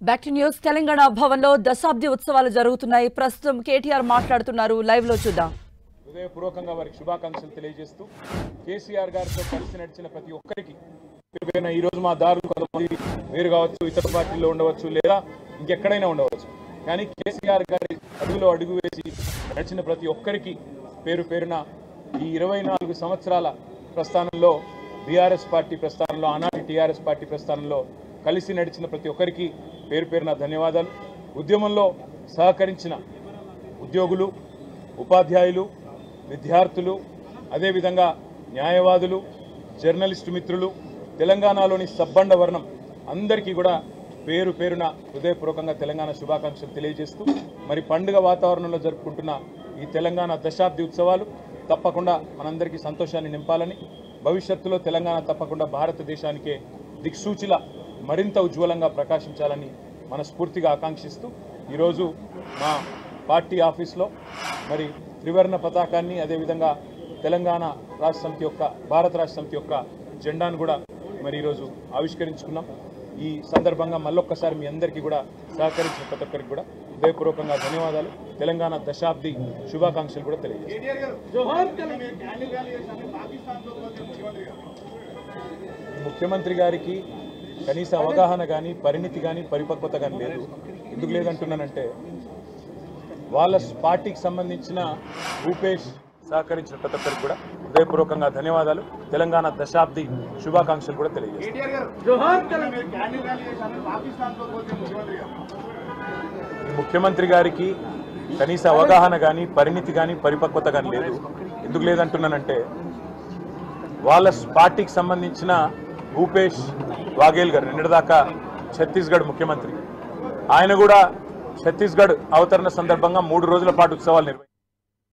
Back to news. Telangana భవన్లో దశాబ్ది ఉత్సవాలు జరుగుతున్నాయి. ప్రస్తుతం కేటీఆర్ మాట్లాడుతున్నారు. లైవ్ లో చూద్దాం. హృదయపూర్వకంగా వారికి శుభాకాంక్షలు తెలియజేస్తూ కేసీఆర్ గారితో కలిసి నడిచిన ప్రతి ఒక్కరికి ఈ రోజు మా దారులు కొంతమంది వేరు కావచ్చు, ఇతర పార్టీల్లో ఉండవచ్చు, లేదా ఇంకెక్కడైనా ఉండవచ్చు, కానీ కేసీఆర్ గారి అడుగులో అడుగు వేసి నడిచిన ప్రతి ఒక్కరికి పేరు పేరున ఈ 24 సంవత్సరాల ప్రస్థానంలో బీఆర్ఎస్ పార్టీ ప్రస్థానంలో, ఆనాటి టీఆర్ఎస్ పార్టీ ప్రస్థానంలో కలిసి నడిచిన ప్రతి ఒక్కరికి పేరు పేరున ధన్యవాదాలు. ఉద్యమంలో సహకరించిన ఉద్యోగులు, ఉపాధ్యాయులు, విద్యార్థులు, అదేవిధంగా న్యాయవాదులు, జర్నలిస్టు మిత్రులు, తెలంగాణలోని సబ్బండ వర్ణం అందరికీ కూడా పేరు పేరున హృదయపూర్వకంగా తెలంగాణ శుభాకాంక్షలు తెలియజేస్తూ, మరి పండుగ వాతావరణంలో జరుపుకుంటున్న ఈ తెలంగాణ దశాబ్ది ఉత్సవాలు తప్పకుండా మనందరికీ సంతోషాన్ని నింపాలని, భవిష్యత్తులో తెలంగాణ తప్పకుండా భారతదేశానికే దిక్సూచిలా మరింత ఉజ్వలంగా ప్రకాశించాలని మనస్ఫూర్తిగా ఆకాంక్షిస్తూ ఈరోజు మా పార్టీ ఆఫీస్లో మరి త్రివర్ణ పతాకాన్ని, అదేవిధంగా తెలంగాణ రాష్ట్ర సమితి యొక్క, భారత రాష్ట్ర సమితి యొక్క జెండాను కూడా మరి ఈరోజు ఆవిష్కరించుకున్నాం. ఈ సందర్భంగా మళ్ళొక్కసారి మీ అందరికీ కూడా సహకరించిన ప్రతి ఒక్కరికి కూడా హృదయపూర్వకంగా ధన్యవాదాలు, తెలంగాణ దశాబ్ది శుభాకాంక్షలు కూడా తెలియజేస్తాను. ముఖ్యమంత్రి గారికి కనీస అవగాహన కానీ, పరిణితి కానీ, పరిపక్వత కానీ లేదు. ఎందుకు లేదంటున్నానంటే, వాళ్ళ పార్టీకి సంబంధించిన రూపేష్ సహకరించిన ప్రతి ఒక్కరికి కూడా హృదయపూర్వకంగా ధన్యవాదాలు, తెలంగాణ దశాబ్ది శుభాకాంక్షలు కూడా తెలియజేస్తాను. ముఖ్యమంత్రి గారికి కనీస అవగాహన కానీ, పరిణితి కానీ, పరిపక్వత కానీ లేదు. ఎందుకు లేదంటున్నానంటే, వాళ్ళ పార్టీకి సంబంధించిన భూపేష్ వాఘేల్ గారు నిన్నటిదాకా ఛత్తీస్గఢ్ ముఖ్యమంత్రి, ఆయన కూడా ఛత్తీస్గఢ్ అవతరణ సందర్భంగా 3 రోజుల పాటు ఉత్సవాలు నిర్వహించారు.